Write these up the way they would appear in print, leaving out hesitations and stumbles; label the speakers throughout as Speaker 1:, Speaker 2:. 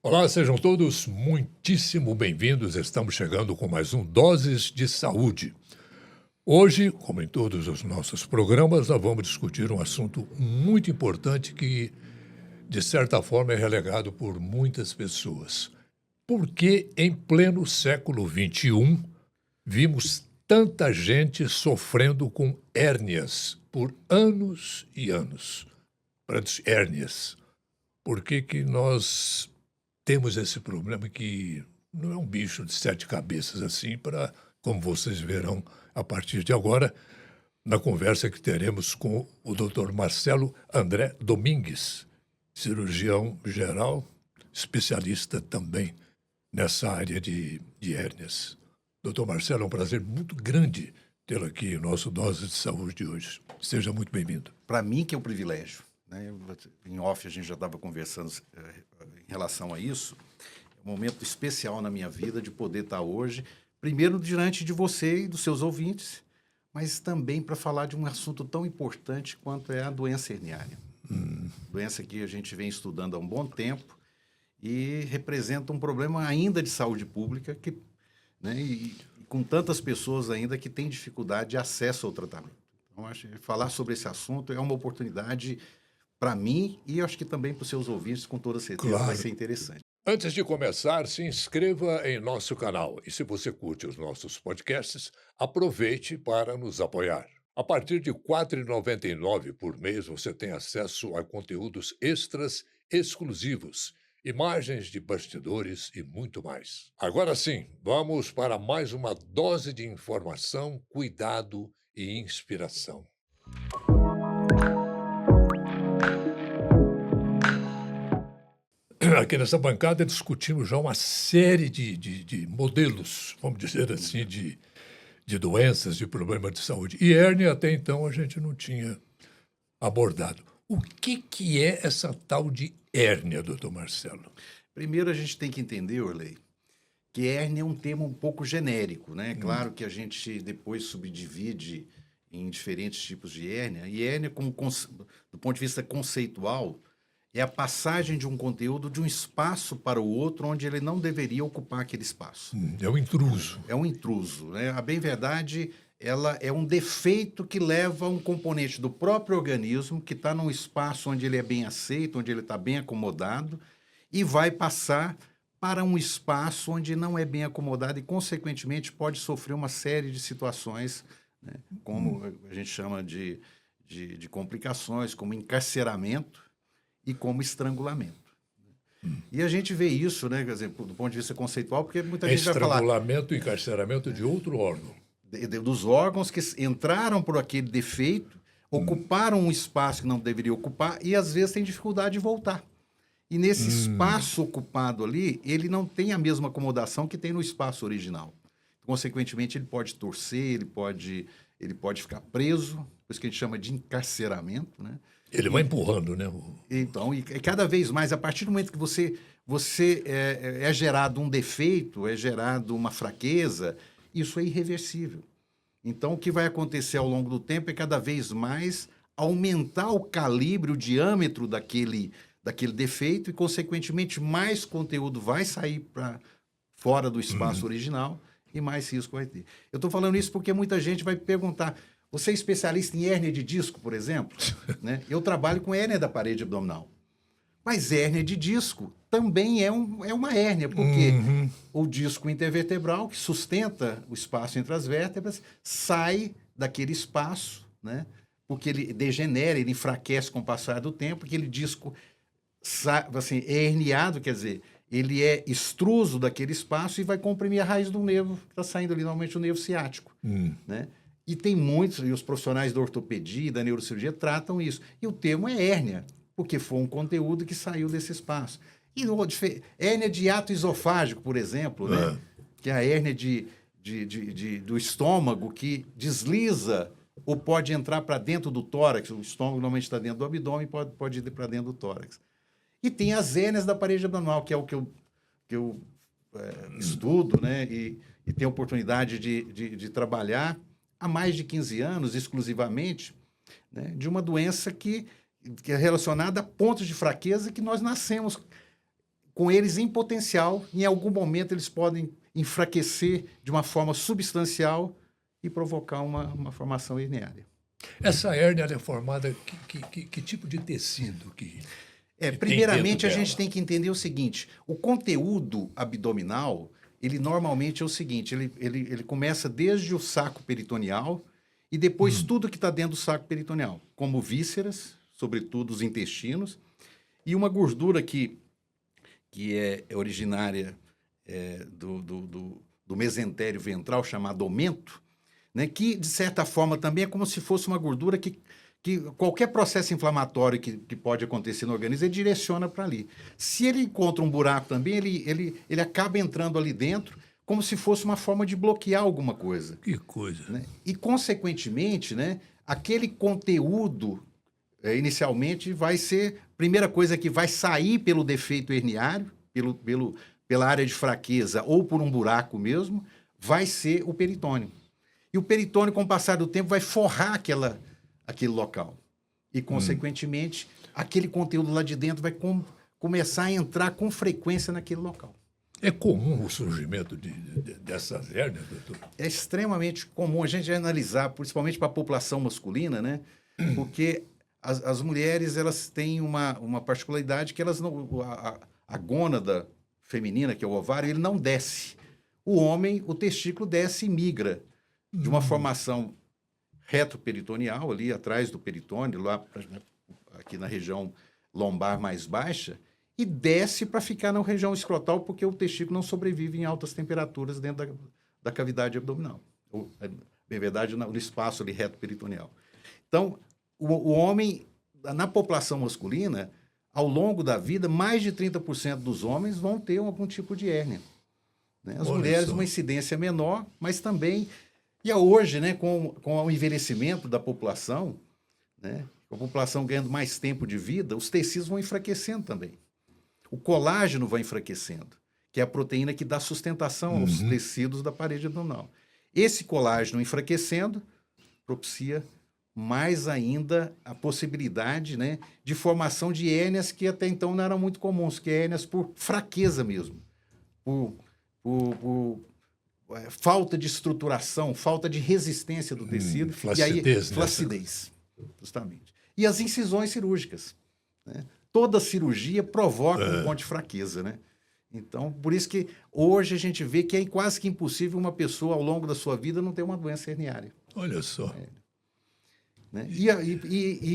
Speaker 1: Olá, sejam todos muitíssimo bem-vindos. Estamos chegando com mais um Doses de Saúde. Hoje, como em todos os nossos programas, nós vamos discutir um assunto muito importante que, de certa forma, é relegado por muitas pessoas. Por que, em pleno século XXI, vimos tanta gente sofrendo com hérnias por anos e anos? Hérnias. Por que nós temos esse problema que não é um bicho de sete cabeças assim, como vocês verão a partir de agora, na conversa que teremos com o Dr. Marcelo André Domingues, cirurgião geral, especialista também nessa área de hérnias. Dr. Marcelo, é um prazer muito grande tê-lo aqui em nosso Dose de Saúde de hoje. Seja muito bem-vindo.
Speaker 2: Para mim que é um privilégio, né? Em off a gente já estava conversando em relação a isso. É um momento especial na minha vida de poder estar hoje, primeiro diante de você e dos seus ouvintes, mas também para falar de um assunto tão importante quanto é a doença herniária. Doença que a gente vem estudando há um bom tempo e representa um problema ainda de saúde pública que, né, e com tantas pessoas ainda que têm dificuldade de acesso ao tratamento. Então, acho que falar sobre esse assunto é uma oportunidade para mim e acho que também para os seus ouvintes, com toda certeza,
Speaker 1: Claro.
Speaker 2: vai ser interessante.
Speaker 1: Antes de começar, se inscreva em nosso canal e, se você curte os nossos podcasts, aproveite para nos apoiar. A partir de R$ 4,99 por mês, você tem acesso a conteúdos extras exclusivos, imagens de bastidores e muito mais. Agora sim, vamos para mais uma dose de informação, cuidado e inspiração. Aqui nessa bancada discutimos já uma série de modelos, vamos dizer assim, de doenças, de problemas de saúde. E hérnia, até então, a gente não tinha abordado. O que é essa tal de hérnia, doutor Marcelo?
Speaker 2: Primeiro, a gente tem que entender, Orley, que hérnia é um termo um pouco genérico, né? Claro que a gente depois subdivide em diferentes tipos de hérnia, e hérnia, do ponto de vista conceitual, é a passagem de um conteúdo de um espaço para o outro onde ele não deveria ocupar aquele espaço.
Speaker 1: É um intruso.
Speaker 2: É um intruso, né? A bem verdade, ela é um defeito que leva um componente do próprio organismo que está num espaço onde ele é bem aceito, onde ele está bem acomodado, e vai passar para um espaço onde não é bem acomodado e, consequentemente, pode sofrer uma série de situações, né? Como a gente chama de complicações, como encarceramento e como estrangulamento. E a gente vê isso, né, quer dizer, do ponto de vista conceitual, porque muita gente vai falar
Speaker 1: Estrangulamento e encarceramento de outro órgão.
Speaker 2: dos órgãos que entraram por aquele defeito, ocuparam um espaço que não deveria ocupar e às vezes tem dificuldade de voltar. E nesse espaço ocupado ali, ele não tem a mesma acomodação que tem no espaço original. Consequentemente, ele pode torcer, ele pode ficar preso, por isso que a gente chama de encarceramento, né?
Speaker 1: Ele vai empurrando, né?
Speaker 2: Então, e cada vez mais, a partir do momento que você é gerado um defeito, é gerado uma fraqueza, isso é irreversível. Então, o que vai acontecer ao longo do tempo é cada vez mais aumentar o calibre, o diâmetro daquele defeito e, consequentemente, mais conteúdo vai sair para fora do espaço original e mais risco vai ter. Eu estou falando isso porque muita gente vai perguntar: você é especialista em hérnia de disco, por exemplo? Né? Eu trabalho com hérnia da parede abdominal. Mas hérnia de disco também é uma hérnia, porque o disco intervertebral, que sustenta o espaço entre as vértebras, sai daquele espaço, né? Porque ele degenera, ele enfraquece com o passar do tempo, aquele disco assim, é herniado, quer dizer, ele é extruso daquele espaço e vai comprimir a raiz do nervo, que está saindo ali, normalmente o nervo ciático, né? E tem muitos, e os profissionais da ortopedia e da neurocirurgia tratam isso. E o termo é hérnia, porque foi um conteúdo que saiu desse espaço. E hérnia de hiato esofágico, por exemplo, né? Que é a hérnia do estômago que desliza ou pode entrar para dentro do tórax. O estômago normalmente está dentro do abdômen, pode ir para dentro do tórax. E tem as hérnias da parede abdominal, que é o que eu estudo, né? E tenho a oportunidade de trabalhar há mais de 15 anos, exclusivamente, né, de uma doença que é relacionada a pontos de fraqueza que nós nascemos com eles em potencial, em algum momento eles podem enfraquecer de uma forma substancial e provocar uma formação herniária.
Speaker 1: Essa hérnia ela é formada que tipo de tecido que
Speaker 2: Primeiramente, a
Speaker 1: dentro
Speaker 2: gente
Speaker 1: dela?
Speaker 2: tem que entender o seguinte: o conteúdo abdominal, ele normalmente é o seguinte, ele começa desde o saco peritoneal e depois tudo que está dentro do saco peritoneal, como vísceras, sobretudo os intestinos, e uma gordura que é originária do mesentério ventral, chamado omento, né, que, de certa forma, também é como se fosse uma gordura que qualquer processo inflamatório que pode acontecer no organismo, ele direciona para ali. Se ele encontra um buraco também, ele acaba entrando ali dentro como se fosse uma forma de bloquear alguma coisa.
Speaker 1: Que coisa.
Speaker 2: Né? E, consequentemente, né, aquele conteúdo, inicialmente, vai ser... Primeira coisa que vai sair pelo defeito herniário, pela área de fraqueza ou por um buraco mesmo, vai ser o peritônio. E o peritônio, com o passar do tempo, vai forrar aquele local. E, consequentemente, aquele conteúdo lá de dentro vai começar a entrar com frequência naquele local.
Speaker 1: É comum o surgimento dessas hérnias, doutor?
Speaker 2: É extremamente comum a gente analisar, principalmente para a população masculina, né? Porque as mulheres elas têm uma particularidade que elas não... A gônada feminina, que é o ovário, ele não desce. O homem, o testículo desce e migra de uma formação retroperitoneal, ali atrás do peritônio, lá aqui na região lombar mais baixa, e desce para ficar na região escrotal, porque o testículo não sobrevive em altas temperaturas dentro da cavidade abdominal. Ou, na verdade, no espaço ali retroperitoneal. Então, o homem, na população masculina, ao longo da vida, mais de 30% dos homens vão ter algum tipo de hérnia. Né? As mulheres, uma incidência menor, mas também... E hoje, né, com o envelhecimento da população, né, com a população ganhando mais tempo de vida, os tecidos vão enfraquecendo também. O colágeno vai enfraquecendo, que é a proteína que dá sustentação aos tecidos da parede abdominal. Esse colágeno enfraquecendo propicia mais ainda a possibilidade, né, de formação de hérnias que até então não eram muito comuns, que é hérnias por fraqueza mesmo, por falta de estruturação, falta de resistência do tecido.
Speaker 1: Flacidez.
Speaker 2: E aí, flacidez, justamente. E as incisões cirúrgicas. Né? Toda cirurgia provoca um ponto de fraqueza. Né? Então, por isso que hoje a gente vê que é quase que impossível uma pessoa, ao longo da sua vida, não ter uma doença herniária.
Speaker 1: Olha só.
Speaker 2: Né? E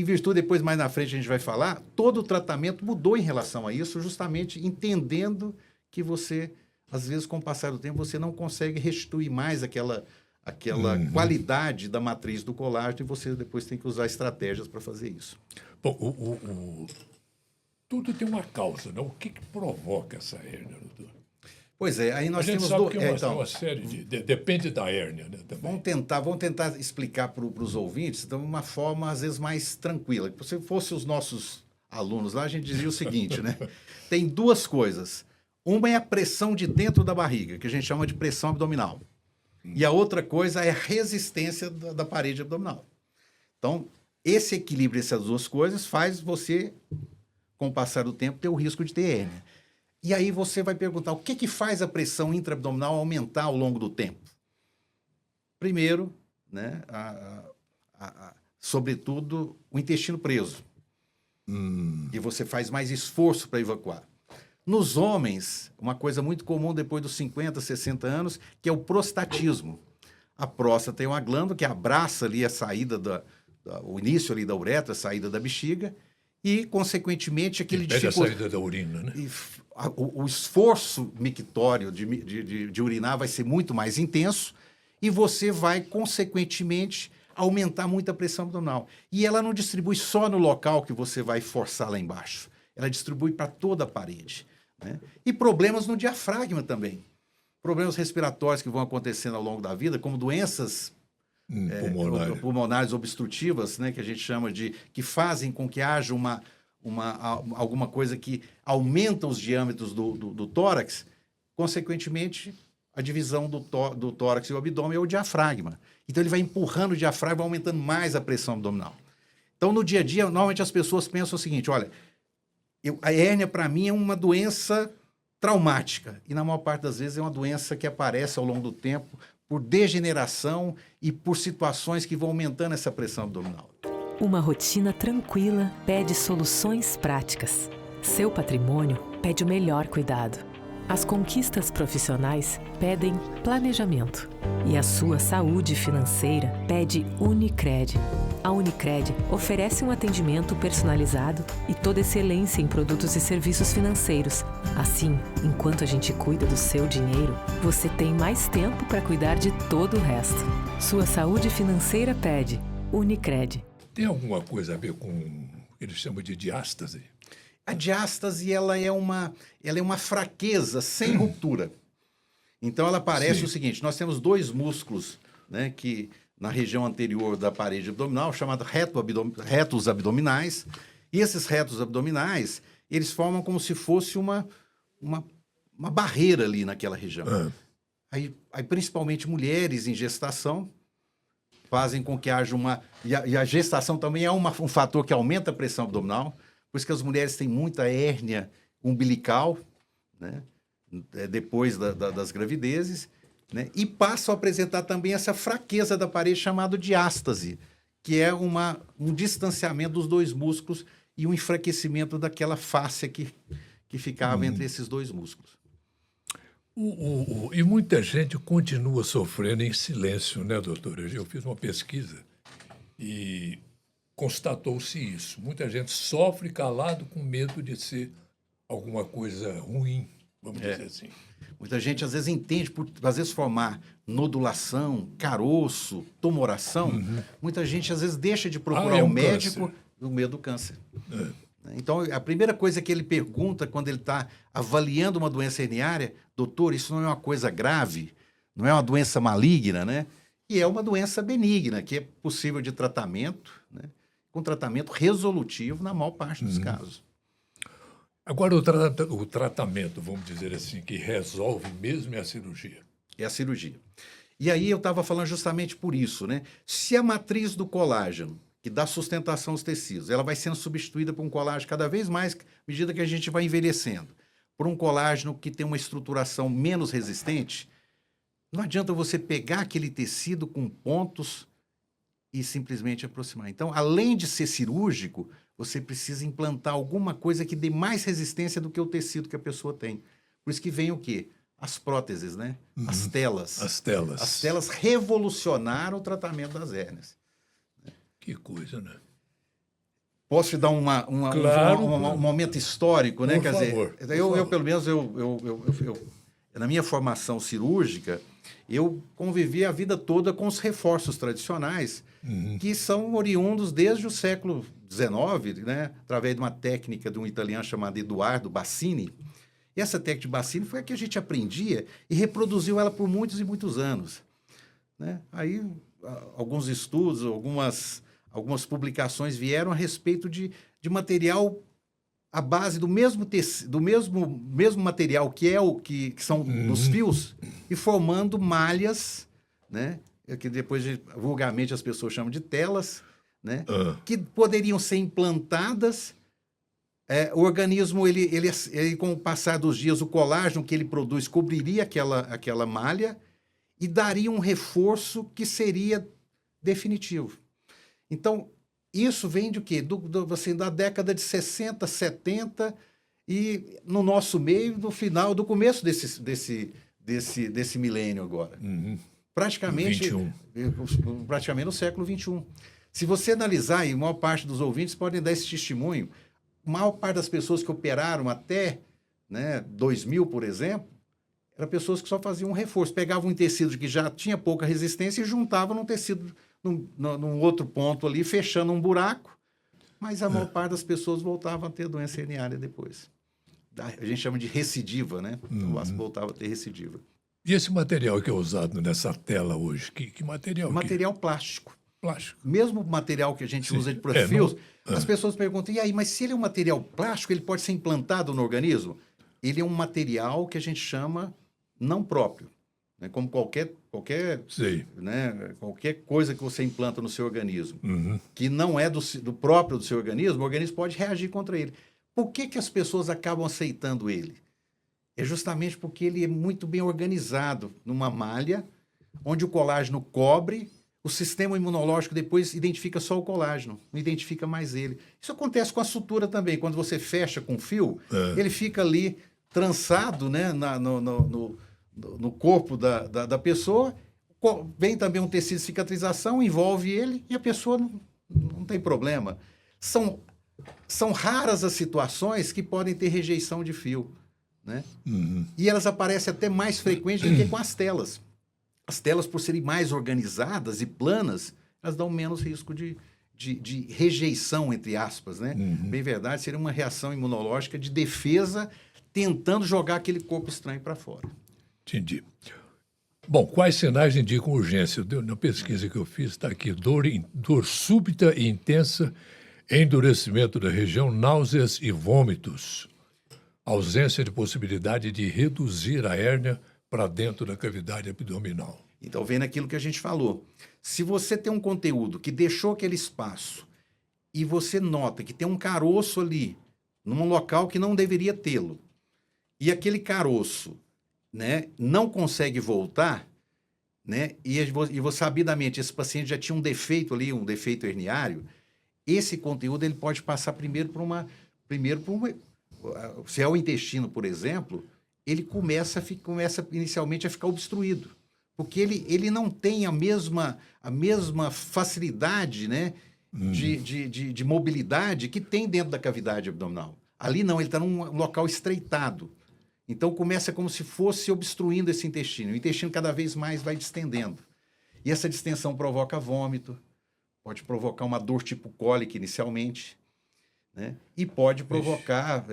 Speaker 2: em virtude, depois mais na frente a gente vai falar, todo o tratamento mudou em relação a isso, justamente entendendo que você... Às vezes, com o passar do tempo, você não consegue restituir mais aquela qualidade da matriz do colágeno e você depois tem que usar estratégias para fazer isso.
Speaker 1: Bom, tudo tem uma causa, não? O que provoca essa hérnia, doutor?
Speaker 2: Pois é, aí nós
Speaker 1: a gente
Speaker 2: temos...
Speaker 1: sabe que é uma série depende da hérnia, né? Também.
Speaker 2: Vamos tentar explicar para os ouvintes de uma forma, às vezes, mais tranquila. Se fosse os nossos alunos lá, a gente dizia o seguinte, né? Tem duas coisas. Uma é a pressão de dentro da barriga, que a gente chama de pressão abdominal. E a outra coisa é a resistência da parede abdominal. Então, esse equilíbrio, essas duas coisas, faz você, com o passar do tempo, ter o risco de ter hérnia. E aí você vai perguntar, o que faz a pressão intraabdominal aumentar ao longo do tempo? Primeiro, né, sobretudo, o intestino preso. E você faz mais esforço para evacuar. Nos homens, uma coisa muito comum depois dos 50, 60 anos, que é o prostatismo. A próstata tem uma glândula que abraça ali a saída o início ali da uretra, a saída da bexiga, e, consequentemente, aquele
Speaker 1: a saída da urina, né?
Speaker 2: O esforço mictório de urinar vai ser muito mais intenso e você vai, consequentemente, aumentar muito a pressão abdominal. E ela não distribui só no local que você vai forçar lá embaixo. Ela distribui para toda a parede. Né? E problemas no diafragma também. Problemas respiratórios que vão acontecendo ao longo da vida, como doenças pulmonares obstrutivas, né, que a gente chama que fazem com que haja alguma coisa que aumenta os diâmetros do tórax, consequentemente, a divisão do tórax e o abdômen é o diafragma. Então, ele vai empurrando o diafragma, aumentando mais a pressão abdominal. Então, no dia a dia, normalmente as pessoas pensam o seguinte, olha, a hérnia, para mim, é uma doença traumática. E na maior parte das vezes é uma doença que aparece ao longo do tempo por degeneração e por situações que vão aumentando essa pressão abdominal.
Speaker 3: Uma rotina tranquila pede soluções práticas. Seu patrimônio pede o melhor cuidado. As conquistas profissionais pedem planejamento. E a sua saúde financeira pede Unicred. A Unicred oferece um atendimento personalizado e toda excelência em produtos e serviços financeiros. Assim, enquanto a gente cuida do seu dinheiro, você tem mais tempo para cuidar de todo o resto. Sua saúde financeira pede Unicred.
Speaker 1: Tem alguma coisa a ver com o que eles chamam de diástase?
Speaker 2: A diástase ela é uma fraqueza sem ruptura. Então ela parece o seguinte: nós temos dois músculos, né, que na região anterior da parede abdominal, chamado retos abdominais, e esses retos abdominais, eles formam como se fosse uma barreira ali naquela região. Aí, principalmente mulheres em gestação fazem com que haja uma... E a gestação também é um fator que aumenta a pressão abdominal, por isso que as mulheres têm muita hérnia umbilical, né, depois das gravidezes, né, e passam a apresentar também essa fraqueza da parede chamada diástase, que é um distanciamento dos dois músculos e um enfraquecimento daquela fáscia que ficava entre esses dois músculos.
Speaker 1: E muita gente continua sofrendo em silêncio, né, doutor? Eu fiz uma pesquisa e constatou-se isso. Muita gente sofre calado com medo de ser alguma coisa ruim, vamos dizer assim.
Speaker 2: Muita gente, às vezes, entende, por às vezes formar nodulação, caroço, tumoração, muita gente, às vezes, deixa de procurar um médico no meio do câncer. Então, a primeira coisa que ele pergunta quando ele está avaliando uma doença herniária: doutor, isso não é uma coisa grave? Não é uma doença maligna, né? E é uma doença benigna, que é possível de tratamento, né? Com tratamento resolutivo na maior parte dos casos.
Speaker 1: Agora, o tratamento, vamos dizer assim, que resolve mesmo é a cirurgia.
Speaker 2: É a cirurgia. E aí eu estava falando justamente por isso, né? Se a matriz do colágeno, que dá sustentação aos tecidos, ela vai sendo substituída por um colágeno cada vez mais, à medida que a gente vai envelhecendo, por um colágeno que tem uma estruturação menos resistente, não adianta você pegar aquele tecido com pontos e simplesmente aproximar. Então, além de ser cirúrgico, você precisa implantar alguma coisa que dê mais resistência do que o tecido que a pessoa tem. Por isso que vem o quê? As próteses, né? As telas.
Speaker 1: As telas.
Speaker 2: As telas revolucionaram o tratamento das hérnias.
Speaker 1: Que coisa, né?
Speaker 2: Posso te dar um momento histórico, né?
Speaker 1: Por
Speaker 2: Quer
Speaker 1: favor,
Speaker 2: dizer, eu pelo menos, na minha formação cirúrgica, eu convivi a vida toda com os reforços tradicionais, que são oriundos desde o século XIX, né? Através de uma técnica de um italiano chamado Eduardo Bassini. E essa técnica de Bassini foi a que a gente aprendia e reproduziu ela por muitos e muitos anos, né? Aí, alguns estudos, algumas publicações vieram a respeito de material à base do mesmo material que são os fios, e formando malhas, né? Que depois vulgarmente as pessoas chamam de telas, né? Que poderiam ser implantadas. O organismo, ele, com o passar dos dias, o colágeno que ele produz cobriria aquela malha e daria um reforço que seria definitivo. Então, isso vem de quê? Assim, da década de 60, 70 e no nosso meio, do começo desse milênio agora. Praticamente no século XXI. Se você analisar, e a maior parte dos ouvintes podem dar esse testemunho, a maior parte das pessoas que operaram até, né, 2000, por exemplo, eram pessoas que só faziam um reforço. Pegavam um tecido que já tinha pouca resistência e juntavam num tecido, num outro ponto ali, fechando um buraco, mas a maior parte das pessoas voltavam a ter doença herniária depois. A gente chama de recidiva, né? Voltava a ter recidiva.
Speaker 1: E esse material que é usado nessa tela hoje, que material?
Speaker 2: Material plástico.
Speaker 1: Plástico.
Speaker 2: Mesmo material que a gente usa de profios, as pessoas perguntam: e aí, mas se ele é um material plástico, ele pode ser implantado no organismo? Ele é um material que a gente chama não próprio, né? Como qualquer né? Qualquer coisa que você implanta no seu organismo, que não é do próprio do seu organismo, o organismo pode reagir contra ele. Por que as pessoas acabam aceitando ele? É justamente porque ele é muito bem organizado numa malha, onde o colágeno cobre, o sistema imunológico depois identifica só o colágeno, não identifica mais ele. Isso acontece com a sutura também. Quando você fecha com fio, ele fica ali trançado, né, no corpo da pessoa. Vem também um tecido de cicatrização, envolve ele e a pessoa não tem problema. São raras as situações que podem ter rejeição de fio, né? E elas aparecem até mais frequentes do que com as telas. As telas, por serem mais organizadas e planas, elas dão menos risco de rejeição, entre aspas, né? Bem verdade, seria uma reação imunológica de defesa tentando jogar aquele corpo estranho para fora.
Speaker 1: Entendi. Bom, quais sinais indicam urgência? Na pesquisa que eu fiz, está aqui: dor súbita e intensa, endurecimento da região, náuseas e vômitos, ausência de possibilidade de reduzir a hérnia para dentro da cavidade abdominal.
Speaker 2: Então, vem naquilo que a gente falou. Se você tem um conteúdo que deixou aquele espaço e você nota que tem um caroço ali, num local que não deveria tê-lo, e aquele caroço, né, não consegue voltar, né, e você sabidamente, esse paciente já tinha um defeito ali, um defeito herniário, esse conteúdo ele pode passar primeiro por uma... Se é o intestino, por exemplo, ele começa inicialmente a ficar obstruído, porque ele não tem a mesma facilidade, né, de mobilidade que tem dentro da cavidade abdominal. Ali não, ele está num local estreitado. Então, começa como se fosse obstruindo esse intestino. O intestino cada vez mais vai distendendo. E essa distensão provoca vômito, pode provocar uma dor tipo cólica inicialmente, né? E pode provocar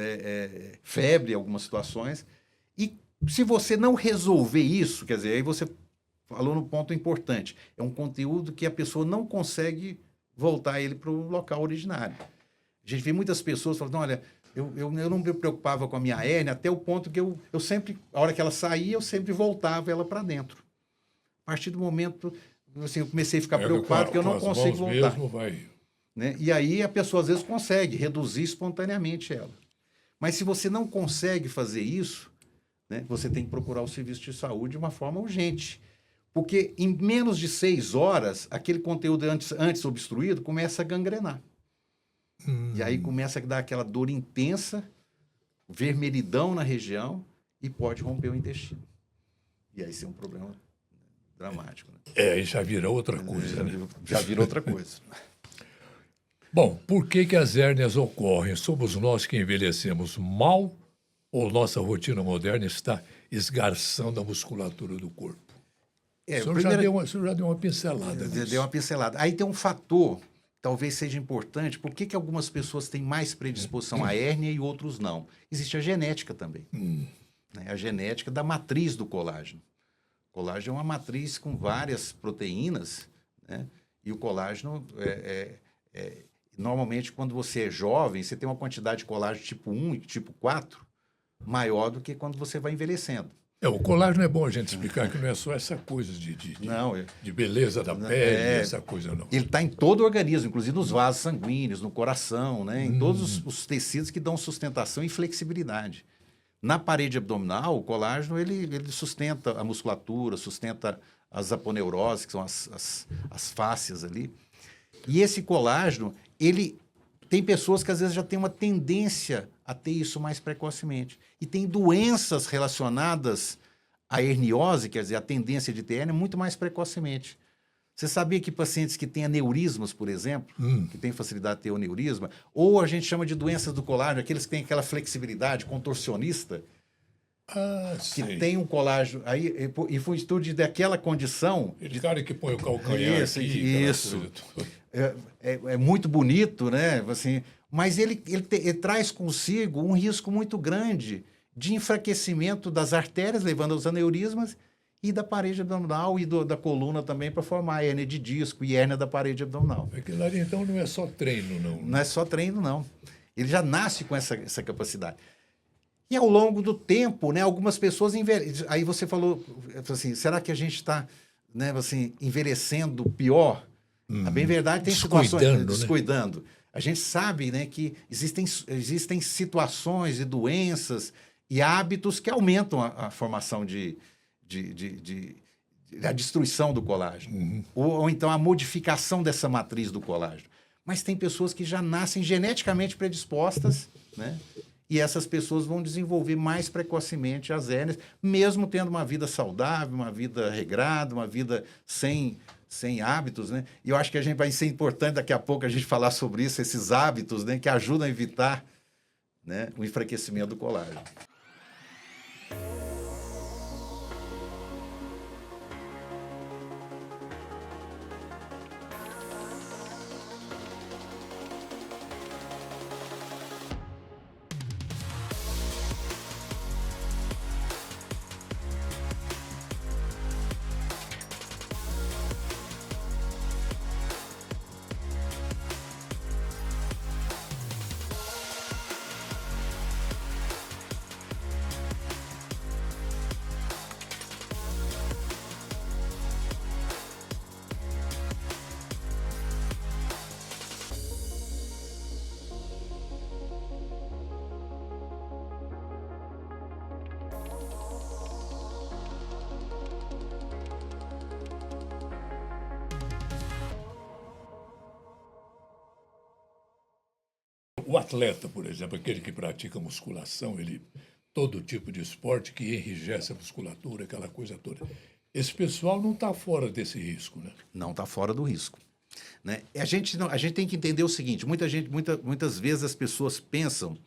Speaker 2: febre em algumas situações. E se você não resolver isso, quer dizer, aí você falou no ponto importante, é um conteúdo que a pessoa não consegue voltar ele para o local originário. A gente vê muitas pessoas falando, olha, eu não me preocupava com a minha hérnia até o ponto que eu sempre, a hora que ela saía, eu sempre voltava ela para dentro. A partir do momento, assim, eu comecei a ficar preocupado que eu não consigo voltar.
Speaker 1: Mesmo vai...
Speaker 2: Né? E aí a pessoa às vezes consegue reduzir espontaneamente ela. Mas se você não consegue fazer isso, né, você tem que procurar o serviço de saúde de uma forma urgente. Porque em menos de 6 horas, aquele conteúdo antes obstruído começa a gangrenar. E aí começa a dar aquela dor intensa, vermelhidão na região e pode romper o intestino. E aí isso é um problema dramático. Né?
Speaker 1: Aí já vira outra coisa, né?
Speaker 2: Já vira outra coisa.
Speaker 1: Bom, por que as hérnias ocorrem? Somos nós que envelhecemos mal ou nossa rotina moderna está esgarçando a musculatura do corpo? O senhor já deu uma pincelada nisso.
Speaker 2: Deu uma pincelada. Aí tem um fator, talvez seja importante, por que algumas pessoas têm mais predisposição à hérnia e outros não? Existe a genética também. Né? A genética da matriz do colágeno. O colágeno é uma matriz com várias proteínas, né? E o colágeno normalmente, quando você é jovem, você tem uma quantidade de colágeno tipo 1 e tipo 4 maior do que quando você vai envelhecendo.
Speaker 1: O colágeno é bom a gente explicar que não é só essa coisa de beleza da pele, essa coisa não.
Speaker 2: Ele está em todo o organismo, inclusive nos vasos sanguíneos, no coração, né? Em todos os tecidos que dão sustentação e flexibilidade. Na parede abdominal, o colágeno ele sustenta a musculatura, sustenta as aponeuroses, que são as fáscias ali. E esse colágeno, ele tem pessoas que às vezes já têm uma tendência a ter isso mais precocemente. E tem doenças relacionadas à herniose, quer dizer, a tendência de ter hérnia, muito mais precocemente. Você sabia que pacientes que têm aneurismas, por exemplo, que têm facilidade de ter aneurisma, ou a gente chama de doenças do colágeno, aqueles que têm aquela flexibilidade contorcionista, que tem um colágeno, e foi um estudo daquela condição...
Speaker 1: Aquele cara que põe o calcanhar
Speaker 2: Isso. É muito bonito, né? Assim, mas ele traz consigo um risco muito grande de enfraquecimento das artérias, levando aos aneurismas, e da parede abdominal e da coluna também, para formar hérnia de disco e hérnia da parede abdominal.
Speaker 1: Aquilo ali, então, não é só treino, não?
Speaker 2: Não é só treino, não. Ele já nasce com essa capacidade. E ao longo do tempo, né, algumas pessoas envelhecem. Aí você falou assim, será que a gente está, né, assim, envelhecendo pior? A bem verdade, tem situações descuidando. Né? A gente sabe, né, que existem situações e doenças e hábitos que aumentam a formação a destruição do colágeno, ou então a modificação dessa matriz do colágeno. Mas tem pessoas que já nascem geneticamente predispostas, né? E essas pessoas vão desenvolver mais precocemente as hérnias, mesmo tendo uma vida saudável, uma vida regrada, uma vida sem hábitos, né? E eu acho que vai ser importante daqui a pouco a gente falar sobre isso, esses hábitos, né, que ajudam a evitar, né, o enfraquecimento do colágeno.
Speaker 1: O atleta, por exemplo, aquele que pratica musculação, todo tipo de esporte que enrijece a musculatura, aquela coisa toda. Esse pessoal não está fora desse risco, né?
Speaker 2: Não está fora do risco, né? A gente tem que entender o seguinte: muitas vezes as pessoas pensam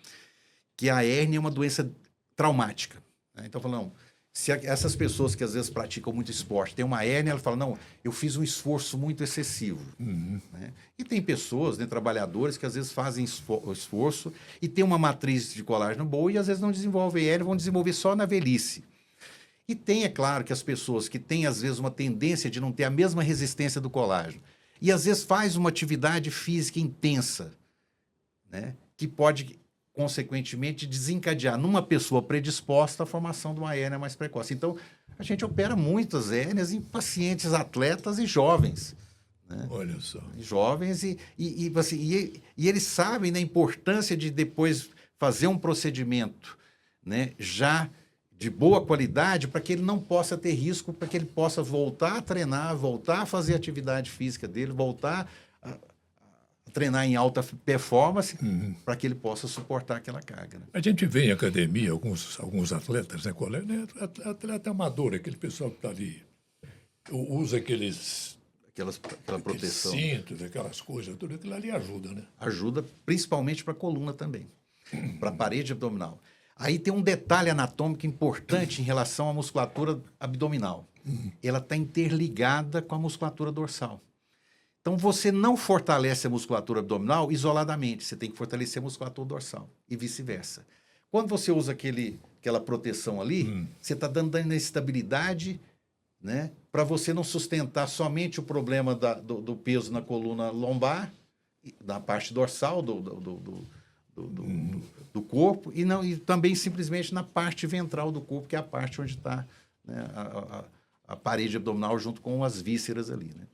Speaker 2: que a hérnia é uma doença traumática, né? Então, falando, se essas pessoas que às vezes praticam muito esporte têm uma hérnia, ela fala, não, eu fiz um esforço muito excessivo. Né? E tem pessoas, né, trabalhadores, que às vezes fazem esforço e tem uma matriz de colágeno boa e às vezes não desenvolvem hérnia, vão desenvolver só na velhice. E tem, é claro, que as pessoas que têm às vezes uma tendência de não ter a mesma resistência do colágeno e às vezes faz uma atividade física intensa, né, que pode consequentemente desencadear numa pessoa predisposta a formação de uma hérnia mais precoce. Então, a gente opera muitas hérnias em pacientes atletas e jovens, né?
Speaker 1: Olha só.
Speaker 2: Jovens e eles sabem da importância de depois fazer um procedimento, né, já de boa qualidade, para que ele não possa ter risco, para que ele possa voltar a treinar, voltar a fazer a atividade física dele, voltar a treinar em alta performance, para que ele possa suportar aquela carga, né?
Speaker 1: A gente vê em academia alguns atletas, né, atleta amador, aquele pessoal que está ali, usa
Speaker 2: Aquela proteção.
Speaker 1: Cintos, aquelas coisas, tudo aquilo ali ajuda, né?
Speaker 2: Ajuda principalmente para a coluna também, para a parede abdominal. Aí tem um detalhe anatômico importante em relação à musculatura abdominal. Ela está interligada com a musculatura dorsal. Então, você não fortalece a musculatura abdominal isoladamente, você tem que fortalecer a musculatura dorsal e vice-versa. Quando você usa aquela proteção ali, você está dando estabilidade, né, para você não sustentar somente o problema do peso na coluna lombar, na parte dorsal do corpo, e também simplesmente na parte ventral do corpo, que é a parte onde está, né, a parede abdominal junto com as vísceras ali, né?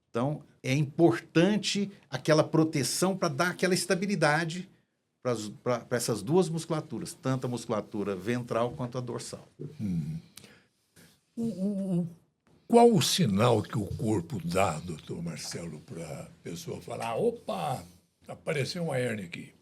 Speaker 2: Então, é importante aquela proteção para dar aquela estabilidade para essas duas musculaturas, tanto a musculatura ventral quanto a dorsal.
Speaker 1: Qual o sinal que o corpo dá, doutor Marcelo, para a pessoa falar, opa, apareceu uma hérnia aqui?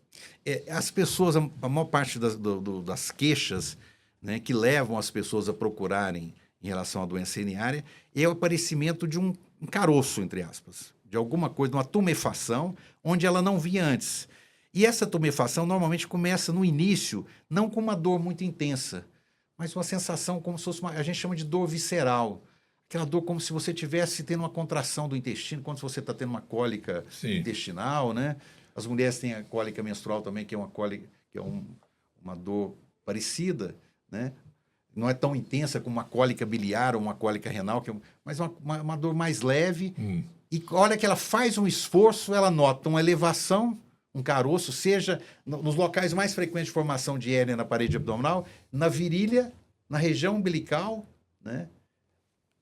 Speaker 2: As pessoas, a maior parte das queixas, né, que levam as pessoas a procurarem em relação à doença herniária é o aparecimento de um caroço, entre aspas, de alguma coisa, de uma tumefação, onde ela não vinha antes. E essa tumefação normalmente começa no início, não com uma dor muito intensa, mas uma sensação como se fosse a gente chama de dor visceral. Aquela dor como se você estivesse tendo uma contração do intestino, quando você está tendo uma cólica intestinal, né? As mulheres têm a cólica menstrual também, que é uma cólica, que é uma dor parecida, né? Não é tão intensa como uma cólica biliar ou uma cólica renal, mas uma dor mais leve. E olha que ela faz um esforço, ela nota uma elevação, um caroço, seja nos locais mais frequentes de formação de hérnia na parede abdominal, na virilha, na região umbilical, né?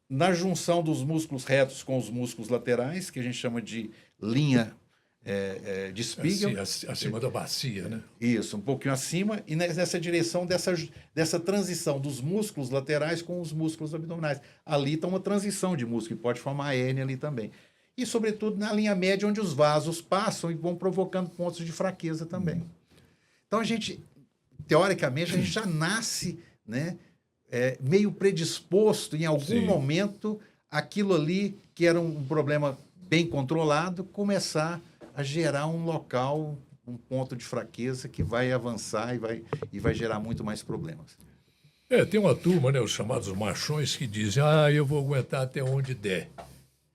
Speaker 2: Na junção dos músculos retos com os músculos laterais, que a gente chama de linha de Spiegel.
Speaker 1: Acima da bacia, né?
Speaker 2: Isso, um pouquinho acima, e nessa direção dessa transição dos músculos laterais com os músculos abdominais. Ali está uma transição de músculo, que pode formar a hérnia ali também. E, sobretudo, na linha média, onde os vasos passam e vão provocando pontos de fraqueza também. Então, a gente, teoricamente, a gente já nasce, né, meio predisposto, em algum momento, aquilo ali, que era um problema bem controlado, começar a gerar um local, um ponto de fraqueza que vai avançar e vai gerar muito mais problemas.
Speaker 1: Tem uma turma, né, os chamados machões, que dizem, eu vou aguentar até onde der.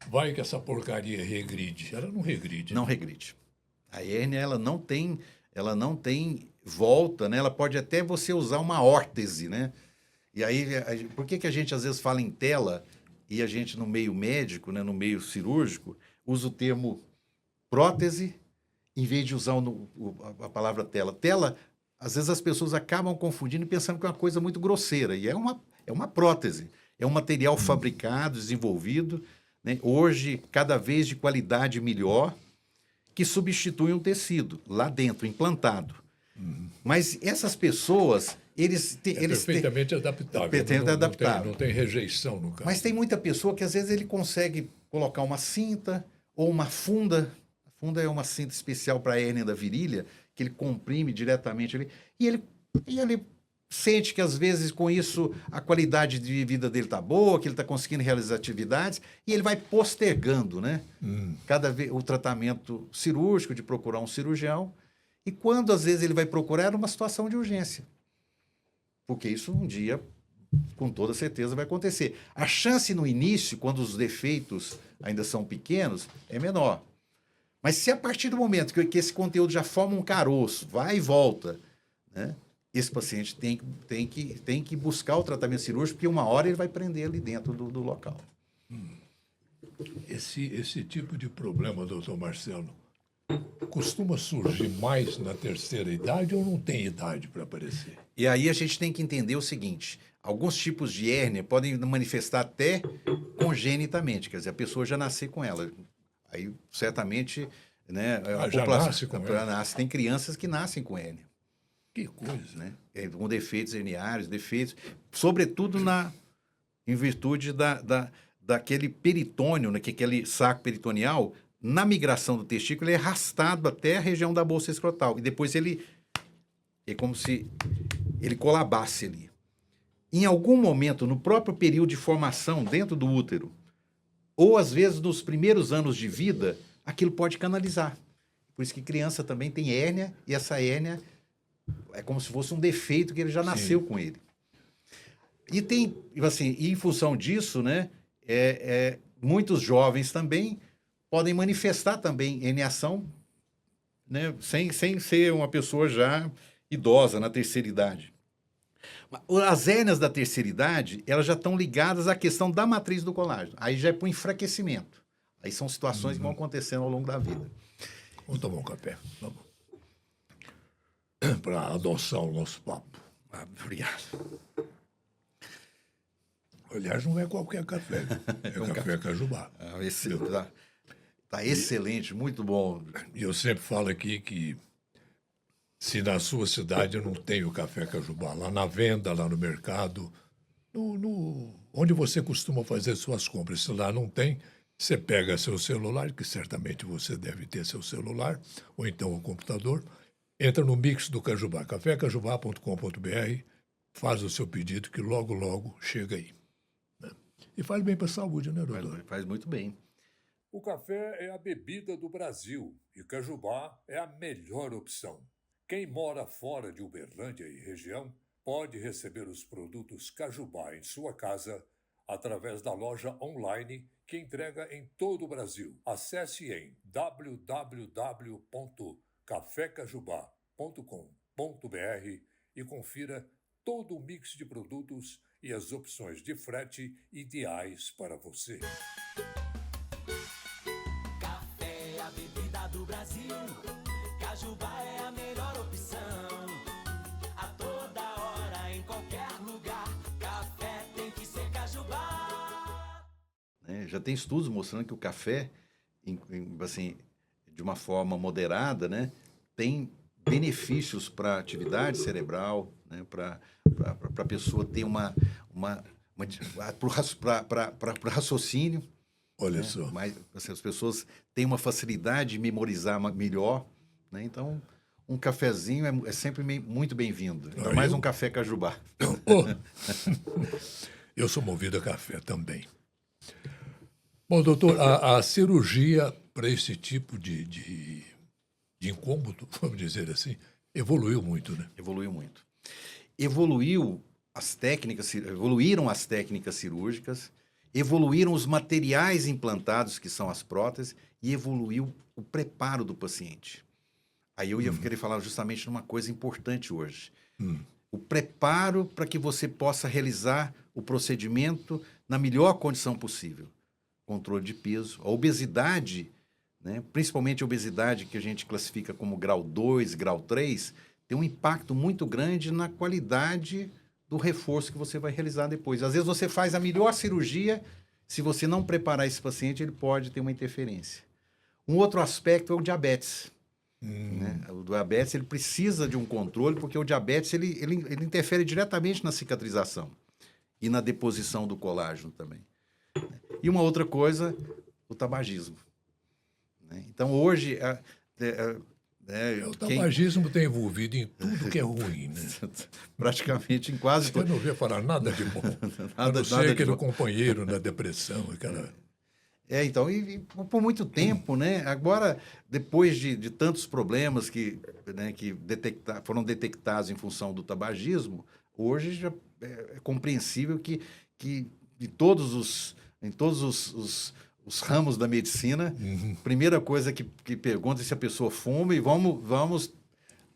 Speaker 1: Vai que essa porcaria regride. Ela não regride.
Speaker 2: Não regride. A hérnia, ela não tem volta, né? Ela pode até você usar uma órtese, né? E aí, por que a gente às vezes fala em tela e a gente no meio médico, né, no meio cirúrgico, usa o termo prótese em vez de usar a palavra tela? Tela, às vezes as pessoas acabam confundindo e pensando que é uma coisa muito grosseira. E é uma prótese. É um material fabricado, desenvolvido, né, hoje, cada vez de qualidade melhor, que substitui um tecido lá dentro, implantado. Mas essas pessoas, eles
Speaker 1: perfeitamente adaptável. Não tem rejeição no caso.
Speaker 2: Mas tem muita pessoa que às vezes ele consegue colocar uma cinta ou uma funda. A funda é uma cinta especial para a hérnia da virilha, que ele comprime diretamente ali. E ele sente que às vezes com isso a qualidade de vida dele está boa, que ele está conseguindo realizar atividades, e ele vai postergando, né? Cada vez o tratamento cirúrgico, de procurar um cirurgião. E quando, às vezes, ele vai procurar, é uma situação de urgência. Porque isso, um dia, com toda certeza, vai acontecer. A chance no início, quando os defeitos ainda são pequenos, é menor. Mas se a partir do momento que esse conteúdo já forma um caroço, vai e volta, né, esse paciente tem que buscar o tratamento cirúrgico, porque uma hora ele vai prender ali dentro do local.
Speaker 1: Esse tipo de problema, doutor Marcelo, costuma surgir mais na terceira idade ou não tem idade para aparecer?
Speaker 2: E aí a gente tem que entender o seguinte: alguns tipos de hérnia podem manifestar até congenitamente, quer dizer, a pessoa já nasceu com ela. Aí, certamente, né,
Speaker 1: já nasce com ela?
Speaker 2: Nasce. Tem crianças que nascem com hérnia.
Speaker 1: Que coisa,
Speaker 2: né? Com defeitos herniários, sobretudo em virtude daquele peritônio, né, que aquele saco peritoneal, na migração do testículo, ele é arrastado até a região da bolsa escrotal. E depois é como se ele colabasse ali. Em algum momento, no próprio período de formação dentro do útero, ou às vezes nos primeiros anos de vida, aquilo pode canalizar. Por isso que criança também tem hérnia, e essa hérnia é como se fosse um defeito que ele já nasceu com ele. E tem, assim, e em função disso, né, muitos jovens também podem manifestar também herniação, né, sem ser uma pessoa já idosa, na terceira idade. As hérnias da terceira idade, elas já estão ligadas à questão da matriz do colágeno. Aí já é para o enfraquecimento. Aí são situações que vão acontecendo ao longo da vida.
Speaker 1: Vamos tomar um café. Vamos. Para adoçar o nosso papo.
Speaker 2: Obrigado.
Speaker 1: Aliás, não é qualquer café. É café Cajubá.
Speaker 2: Tá excelente, muito bom.
Speaker 1: E eu sempre falo aqui que se na sua cidade não tem o café Cajubá, lá na venda, lá no mercado, onde você costuma fazer suas compras, se lá não tem, você pega seu celular, que certamente você deve ter seu celular, ou então o computador, entra no Mix do Cajubá, cafécajubá.com.br, faz o seu pedido que logo, logo chega aí. Né? E faz bem para a saúde, né, doutor?
Speaker 2: Faz muito bem.
Speaker 1: O café é a bebida do Brasil e Cajubá é a melhor opção. Quem mora fora de Uberlândia e região pode receber os produtos Cajubá em sua casa através da loja online que entrega em todo o Brasil. Acesse em www.cafecajubá.com.br e confira todo o mix de produtos e as opções de frete ideais para você.
Speaker 4: Café é a bebida do Brasil. Cajubá é a melhor opção. A toda hora, em qualquer lugar, café tem que ser Cajubá.
Speaker 2: Já tem estudos mostrando que o café, assim, de uma forma moderada, né, tem benefícios para a atividade cerebral, né, para a pessoa ter para raciocínio.
Speaker 1: Olha
Speaker 2: Né?
Speaker 1: só.
Speaker 2: Mas assim, as pessoas têm uma facilidade de memorizar melhor, né? Então, um cafezinho é sempre muito bem-vindo. Ainda mais um café Cajubá.
Speaker 1: Oh, eu sou movido a café também. Bom, doutor, a cirurgia para esse tipo de incômodo, vamos dizer assim, evoluiu muito, né?
Speaker 2: Evoluiu muito. Evoluíram as técnicas cirúrgicas, evoluíram os materiais implantados, que são as próteses, e evoluiu o preparo do paciente. Aí eu ia querer falar justamente de uma coisa importante hoje. O preparo para que você possa realizar o procedimento na melhor condição possível. Controle de peso. A obesidade, né, principalmente a obesidade que a gente classifica como grau 2, grau 3, tem um impacto muito grande na qualidade do reforço que você vai realizar depois. Às vezes você faz a melhor cirurgia, se você não preparar esse paciente, ele pode ter uma interferência. Um outro aspecto é o diabetes. Né? O diabetes ele precisa de um controle, porque o diabetes ele interfere diretamente na cicatrização e na deposição do colágeno também. E uma outra coisa, o tabagismo. Né? Então, hoje...
Speaker 1: O tabagismo está envolvido em tudo que é ruim, né?
Speaker 2: Praticamente em quase...
Speaker 1: Você não vê falar nada de bom. A não ser aquele companheiro na depressão, aquela...
Speaker 2: Então, e por muito tempo, né? Agora, depois de tantos problemas que foram detectados em função do tabagismo, hoje já é compreensível que em todos os ramos da medicina, primeira coisa que pergunta é se a pessoa fuma e vamos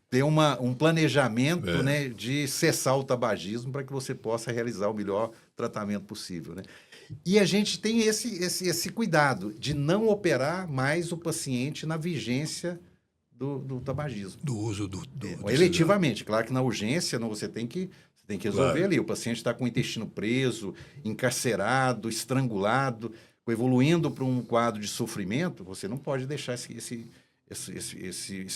Speaker 2: ter um planejamento né, de cessar o tabagismo para que você possa realizar o melhor tratamento possível, né? E a gente tem esse cuidado de não operar mais o paciente na vigência do tabagismo.
Speaker 1: Do uso do
Speaker 2: eletivamente. Claro que na urgência você tem que resolver
Speaker 1: Claro.
Speaker 2: ali. O paciente está com o intestino preso, encarcerado, estrangulado, evoluindo para um quadro de sofrimento, você não pode deixar esse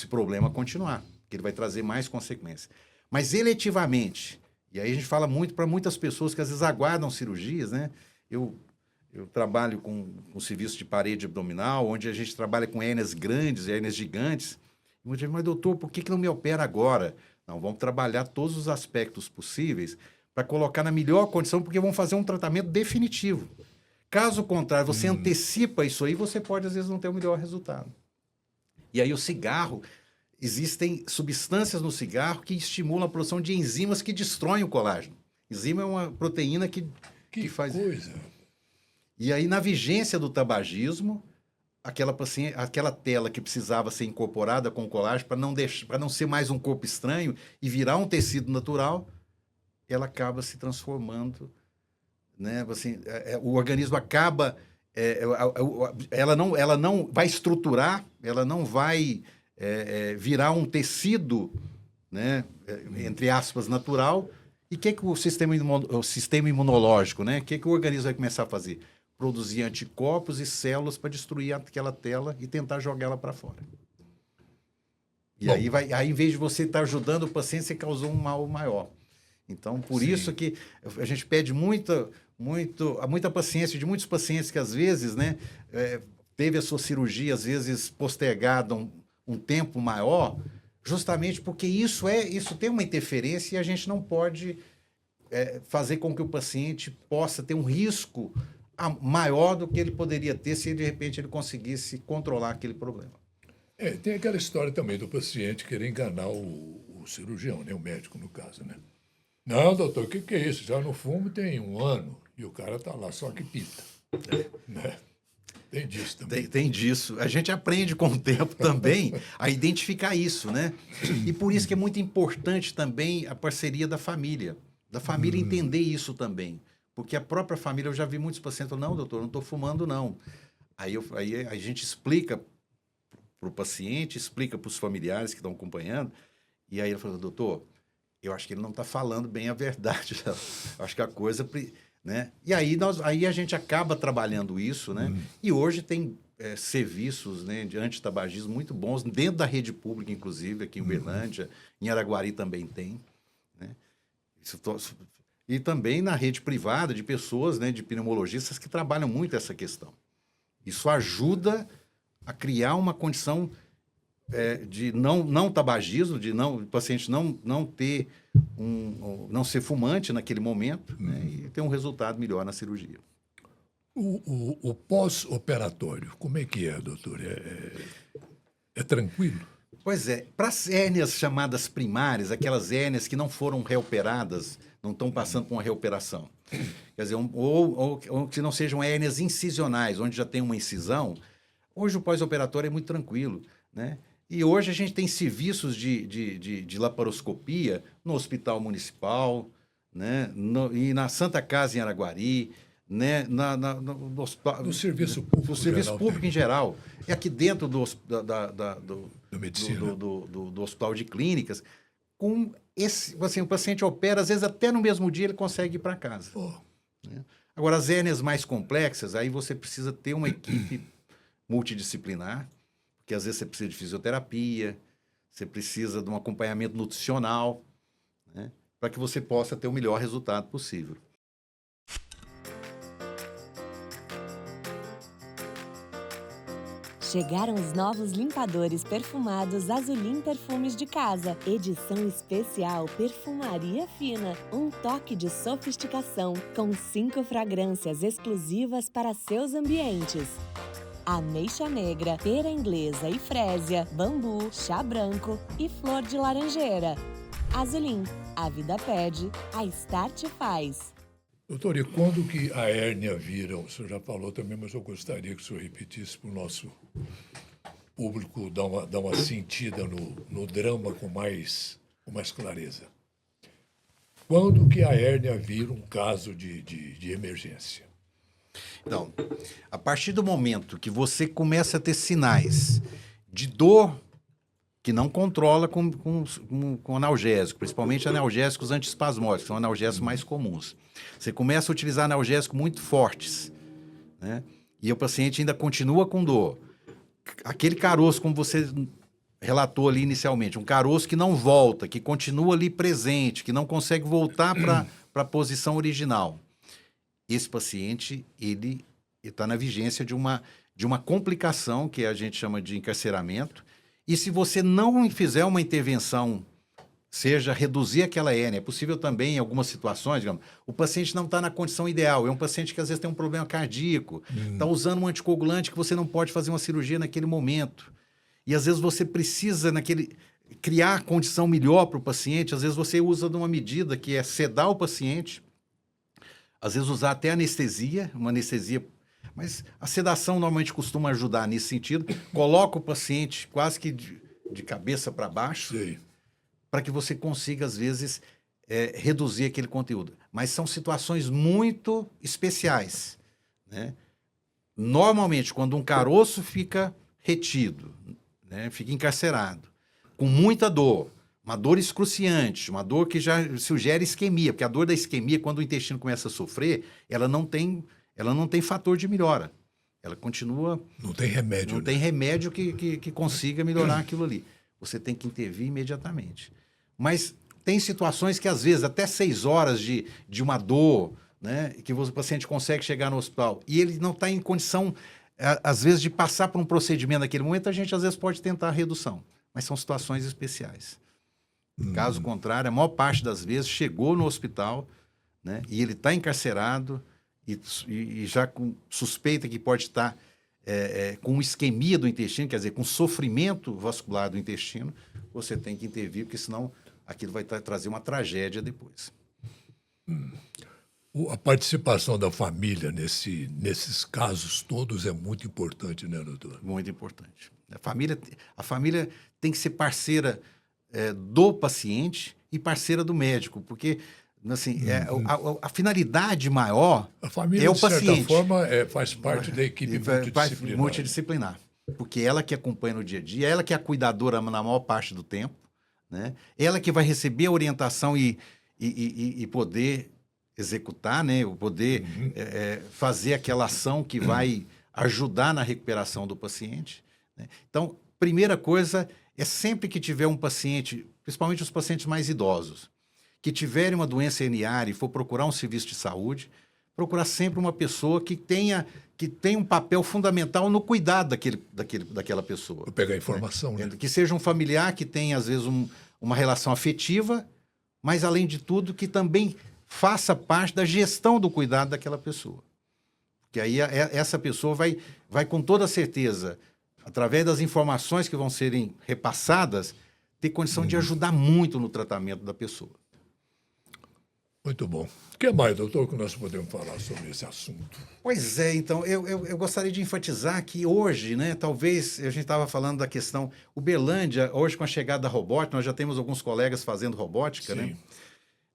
Speaker 2: problema continuar, porque ele vai trazer mais consequências. Mas eletivamente, e aí a gente fala muito para muitas pessoas que às vezes aguardam cirurgias, né? Eu trabalho com serviço de parede abdominal, onde a gente trabalha com hérnias grandes e hérnias gigantes. E muita gente, mas doutor, por que não me opera agora? Não, vamos trabalhar todos os aspectos possíveis para colocar na melhor condição, porque vamos fazer um tratamento definitivo. Caso contrário, você antecipa isso aí, você pode, às vezes, não ter o melhor resultado. E aí o cigarro, existem substâncias no cigarro que estimulam a produção de enzimas que destroem o colágeno. Enzima é uma proteína que faz...
Speaker 1: coisa.
Speaker 2: E aí, na vigência do tabagismo, aquela tela que precisava ser incorporada com o colágeno para não ser mais um corpo estranho e virar um tecido natural, ela acaba se transformando, né? Assim, o organismo acaba... ela não vai estruturar, ela não vai virar um tecido, né? Entre aspas, natural. E o que o sistema imunológico, né? O que o organismo vai começar a fazer? Produzir anticorpos e células para destruir aquela tela e tentar jogar ela para fora. E aí, em vez de você estar ajudando o paciente, você causou um mal maior. Então, por isso que a gente pede muita paciência de muitos pacientes que, às vezes, né, teve a sua cirurgia, às vezes, postergada um tempo maior, justamente porque isso tem uma interferência e a gente não pode fazer com que o paciente possa ter um risco maior do que ele poderia ter se, de repente, ele conseguisse controlar aquele problema.
Speaker 1: Tem aquela história também do paciente querer enganar o cirurgião, né? O médico, no caso, né? Não, doutor, o que é isso? Já no fumo tem 1 ano e o cara está lá só que pita. Né? Tem disso também.
Speaker 2: Tem disso. A gente aprende com o tempo também a identificar isso, né? E por isso que é muito importante também a parceria da família entender isso também. Porque a própria família, eu já vi muitos pacientes falando, não, doutor, não estou fumando, não. Aí a gente explica para o paciente, explica para os familiares que estão acompanhando, e aí ele fala, doutor, eu acho que ele não está falando bem a verdade. Eu acho que a coisa... Né? E aí a gente acaba trabalhando isso, né? E hoje tem serviços, né, de antitabagismo muito bons, dentro da rede pública, inclusive, aqui em Uberlândia, em Araguari também tem, né? E também na rede privada de pessoas, né, de pneumologistas que trabalham muito essa questão. Isso ajuda a criar uma condição de não tabagismo, de o paciente não ter não ser fumante naquele momento, né, e ter um resultado melhor na cirurgia.
Speaker 1: O pós-operatório, como é que é, doutor? É tranquilo?
Speaker 2: Pois é, para as hérnias chamadas primárias, aquelas hérnias que não foram reoperadas, não estão passando por uma reoperação, quer dizer, ou que não sejam hérnias incisionais, onde já tem uma incisão, hoje o pós-operatório é muito tranquilo, né? E hoje a gente tem serviços de laparoscopia no Hospital Municipal, né? E na Santa Casa em Araguari, né?
Speaker 1: No serviço público.
Speaker 2: No serviço
Speaker 1: geral,
Speaker 2: público em geral. É aqui dentro do
Speaker 1: medicina.
Speaker 2: do hospital de clínicas. Com esse, assim, o paciente opera, às vezes até no mesmo dia ele consegue ir para casa. Né? Agora, as hérnias mais complexas, aí você precisa ter uma equipe multidisciplinar, porque às vezes você precisa de fisioterapia, você precisa de um acompanhamento nutricional, né, para que você possa ter o melhor resultado possível.
Speaker 5: Chegaram os novos limpadores perfumados Azulim Perfumes de Casa. Edição especial Perfumaria Fina. Um toque de sofisticação, com 5 fragrâncias exclusivas para seus ambientes. Ameixa negra, pera inglesa e frésia, bambu, chá branco e flor de laranjeira. Azulim, a vida pede, a Start faz.
Speaker 1: Doutor, e quando que a hérnia vira? O senhor já falou também, mas eu gostaria que o senhor repetisse para o nosso público dar uma sentida no drama com mais clareza. Quando que a hérnia vira um caso de emergência?
Speaker 2: Então, a partir do momento que você começa a ter sinais de dor que não controla com analgésico, principalmente analgésicos antiespasmódicos, que são analgésicos mais comuns. Você começa a utilizar analgésicos muito fortes, né? E o paciente ainda continua com dor. Aquele caroço, como você relatou ali inicialmente, um caroço que não volta, que continua ali presente, que não consegue voltar para a posição original. Esse paciente, ele está na vigência de uma complicação que a gente chama de encarceramento. E se você não fizer uma intervenção, seja reduzir aquela hérnia, é possível também em algumas situações, digamos, o paciente não está na condição ideal, é um paciente que às vezes tem um problema cardíaco, está usando um anticoagulante que você não pode fazer uma cirurgia naquele momento. E às vezes você precisa criar condição melhor para o paciente, às vezes você usa de uma medida que é sedar o paciente, às vezes usar até anestesia, uma anestesia. Mas a sedação normalmente costuma ajudar nesse sentido. Coloca o paciente quase que de cabeça para baixo, para que você consiga, às vezes, reduzir aquele conteúdo. Mas são situações muito especiais, né? Normalmente, quando um caroço fica retido, né, fica encarcerado, com muita dor, uma dor excruciante, uma dor que já sugere isquemia, porque a dor da isquemia, quando o intestino começa a sofrer, ela não tem fator de melhora. Ela continua...
Speaker 1: Não tem remédio.
Speaker 2: Não tem remédio que consiga melhorar aquilo ali. Você tem que intervir imediatamente. Mas tem situações que, às vezes, até 6 horas de uma dor, né, que o paciente consegue chegar no hospital e ele não está em condição, às vezes, de passar por um procedimento naquele momento, a gente, às vezes, pode tentar a redução. Mas são situações especiais. Caso contrário, a maior parte das vezes chegou no hospital, né, e ele está encarcerado e já com suspeita que pode estar com isquemia do intestino, quer dizer, com sofrimento vascular do intestino, você tem que intervir, porque senão aquilo vai trazer uma tragédia depois.
Speaker 1: A participação da família nesses casos todos é muito importante, né, doutor?
Speaker 2: Muito importante. A família tem que ser parceira do paciente e parceira do médico, porque assim, a finalidade maior
Speaker 1: a família,
Speaker 2: é o
Speaker 1: de certa
Speaker 2: paciente.
Speaker 1: Forma, faz parte da equipe
Speaker 2: multidisciplinar. Porque ela que acompanha no dia a dia, ela que é a cuidadora na maior parte do tempo, né? Ela que vai receber a orientação e poder executar, né? Poder fazer aquela ação que vai ajudar na recuperação do paciente, né? Então, primeira coisa é sempre que tiver um paciente, principalmente os pacientes mais idosos, que tiverem uma doença herniária e for procurar um serviço de saúde, procurar sempre uma pessoa que tenha um papel fundamental no cuidado daquela pessoa.
Speaker 1: Vou pegar informação, né?
Speaker 2: Que seja um familiar que tenha, às vezes, uma relação afetiva, mas, além de tudo, que também faça parte da gestão do cuidado daquela pessoa. Porque aí essa pessoa vai com toda certeza, através das informações que vão serem repassadas, ter condição de ajudar muito no tratamento da pessoa.
Speaker 1: Muito bom. O que mais, doutor, que nós podemos falar sobre esse assunto?
Speaker 2: Pois é, então, eu gostaria de enfatizar que hoje, né, talvez, a gente estava falando da questão, Uberlândia, hoje com a chegada da robótica, nós já temos alguns colegas fazendo robótica, né?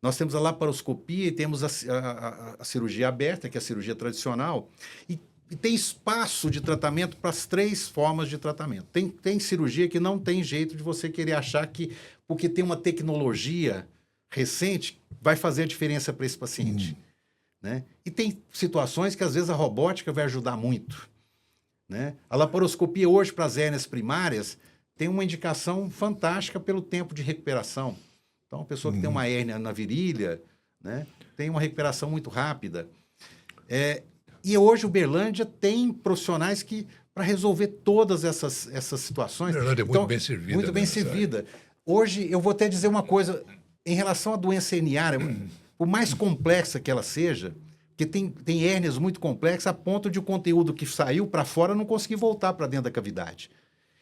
Speaker 2: Nós temos a laparoscopia e temos a cirurgia aberta, que é a cirurgia tradicional, e tem espaço de tratamento para as 3 formas de tratamento. Tem cirurgia que não tem jeito de você querer achar que, porque tem uma tecnologia recente, vai fazer a diferença para esse paciente. Né? E tem situações que, às vezes, a robótica vai ajudar muito. Né? A laparoscopia hoje, para as hérnias primárias, tem uma indicação fantástica pelo tempo de recuperação. Então, a pessoa que tem uma hérnia na virilha, né, tem uma recuperação muito rápida. E hoje, Uberlândia tem profissionais que, para resolver todas essas situações...
Speaker 1: Uberlândia é muito bem servida.
Speaker 2: Muito bem servida. Hoje, eu vou até dizer uma coisa... Em relação à doença herniária, por mais complexa que ela seja, porque tem hérnias muito complexas a ponto de o conteúdo que saiu para fora não conseguir voltar para dentro da cavidade.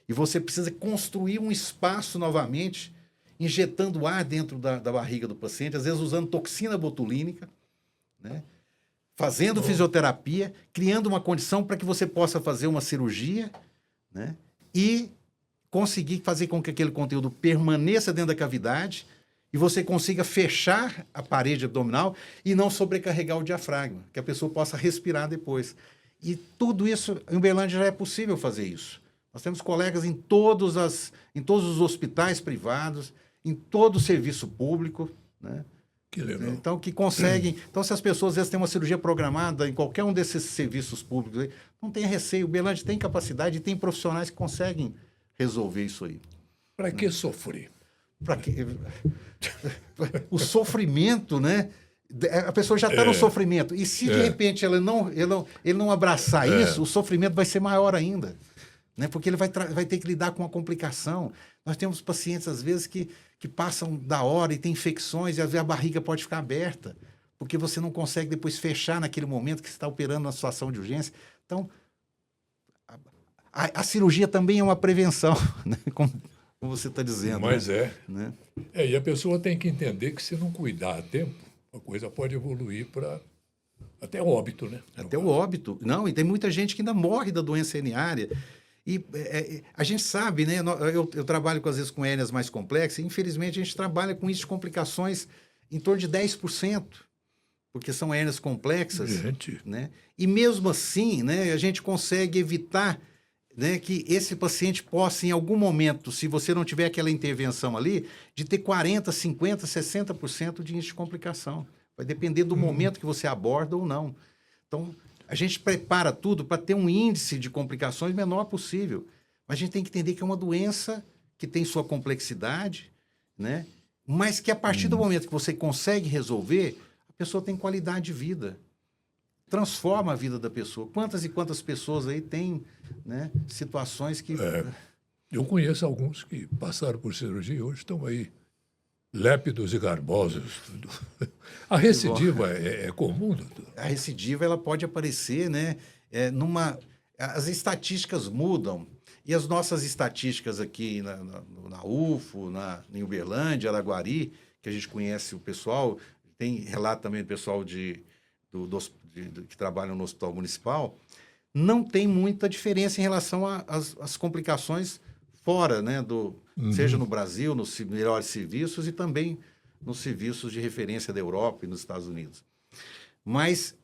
Speaker 2: E você precisa construir um espaço novamente, injetando ar dentro da barriga do paciente, às vezes usando toxina botulínica, né? Fazendo fisioterapia, criando uma condição para que você possa fazer uma cirurgia, né? E conseguir fazer com que aquele conteúdo permaneça dentro da cavidade e você consiga fechar a parede abdominal e não sobrecarregar o diafragma, que a pessoa possa respirar depois. E tudo isso, em Uberlândia já é possível fazer isso. Nós temos colegas em todos os hospitais privados, em todo o serviço público, né?
Speaker 1: Que legal.
Speaker 2: Então, que conseguem... Então, se as pessoas, às vezes, têm uma cirurgia programada em qualquer um desses serviços públicos, aí, não tenha receio. O Uberlândia tem capacidade e tem profissionais que conseguem resolver isso aí.
Speaker 1: Para que sofrer?
Speaker 2: Para que... O sofrimento, né? A pessoa já está no sofrimento. E se, de repente, ele não abraçar isso, o sofrimento vai ser maior ainda. Né? Porque ele vai ter que lidar com uma complicação. Nós temos pacientes, às vezes, que passam da hora e tem infecções, e às vezes a barriga pode ficar aberta, porque você não consegue depois fechar naquele momento que você está operando na situação de urgência. Então, a cirurgia também é uma prevenção, né? Como você está dizendo.
Speaker 1: Mas
Speaker 2: né?
Speaker 1: E a pessoa tem que entender que, se não cuidar a tempo, a coisa pode evoluir para até óbito, né?
Speaker 2: Até o óbito. Não, e tem muita gente que ainda morre da doença herniária. E a gente sabe, né? Eu trabalho, às vezes, com hérnias mais complexas, e, infelizmente, a gente trabalha com isso de complicações em torno de 10%, porque são hérnias complexas. Né? E, mesmo assim, né, a gente consegue evitar, né, que esse paciente possa, em algum momento, se você não tiver aquela intervenção ali, de ter 40%, 50%, 60% de índice de complicação. Vai depender do momento que você aborda ou não. Então, a gente prepara tudo para ter um índice de complicações menor possível. Mas a gente tem que entender que é uma doença que tem sua complexidade, né? Mas que, a partir do momento que você consegue resolver, a pessoa tem qualidade de vida. Transforma a vida da pessoa. Quantas e quantas pessoas aí têm, né, situações que...
Speaker 1: Eu conheço alguns que passaram por cirurgia e hoje estão aí lépidos e garbosos. Tudo. A recidiva é comum, doutor?
Speaker 2: A recidiva, ela pode aparecer, né, as estatísticas mudam. E as nossas estatísticas aqui na UFO, em Uberlândia, Araguari, que a gente conhece o pessoal, tem relato também do pessoal que trabalha no Hospital Municipal, não tem muita diferença em relação às complicações fora, né, seja no Brasil, nos melhores serviços, e também nos serviços de referência da Europa e nos Estados Unidos. Mas,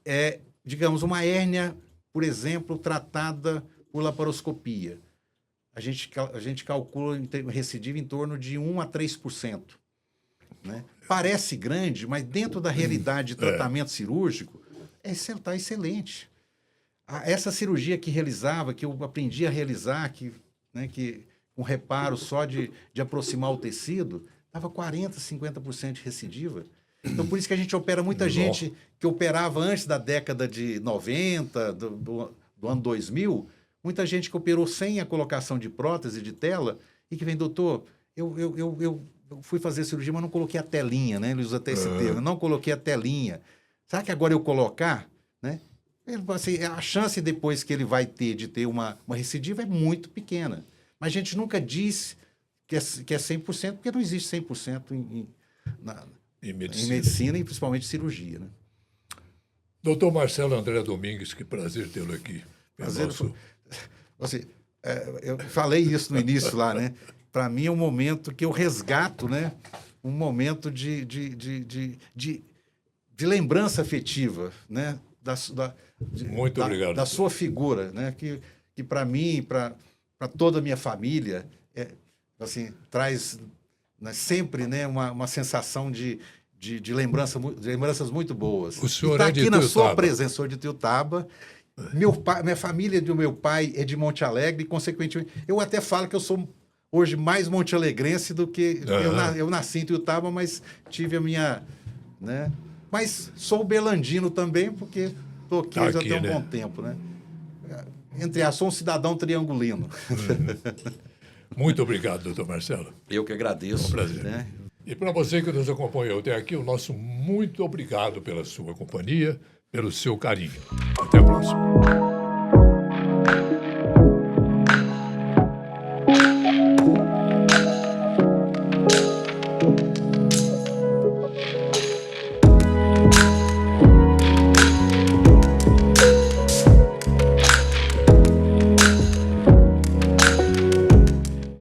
Speaker 2: digamos, uma hérnia, por exemplo, tratada por laparoscopia, a gente calcula recidiva em torno de 1% a 3%. Né? Parece grande, mas dentro da realidade de tratamento cirúrgico, está excelente. essa cirurgia que realizava, que eu aprendi a realizar, que um reparo só de aproximar o tecido, dava 40%, 50% de recidiva. Então, por isso que a gente opera muita gente que operava antes da década de 90, do ano 2000, muita gente que operou sem a colocação de prótese, de tela, e que vem, doutor, eu fui fazer cirurgia, mas não coloquei a telinha, né? Ele usa até esse termo, não coloquei a telinha. Será que agora eu colocar, né? Assim, a chance depois que ele vai ter de ter uma recidiva é muito pequena. Mas a gente nunca diz que é 100%, porque não existe 100% em medicina e principalmente cirurgia, né?
Speaker 1: Doutor Marcelo André Domingues, que prazer tê-lo aqui.
Speaker 2: Eu falei isso no início lá, né? Para mim é um momento que eu resgato, né? Um momento de lembrança afetiva, né?
Speaker 1: Muito obrigado.
Speaker 2: Da sua figura, né? Que para mim, para toda a minha família, assim, traz, né, sempre, né, uma sensação de lembranças muito boas.
Speaker 1: O senhor
Speaker 2: está
Speaker 1: é de
Speaker 2: aqui na
Speaker 1: Ituiutaba.
Speaker 2: sua presença, sou de Ituiutaba. Minha família do meu pai é de Monte Alegre, e, consequentemente, eu até falo que eu sou hoje mais montealegrense do que... Eu nasci em Ituiutaba, mas tive a minha... né? Mas sou berlandino também, porque estou aqui já tem um bom tempo, né? Sou um cidadão triangulino.
Speaker 1: Muito obrigado, doutor Marcelo.
Speaker 2: Eu que agradeço.
Speaker 1: É um prazer.
Speaker 2: Né?
Speaker 1: E para você que nos acompanhou até aqui, o nosso muito obrigado pela sua companhia, pelo seu carinho. Até a próxima.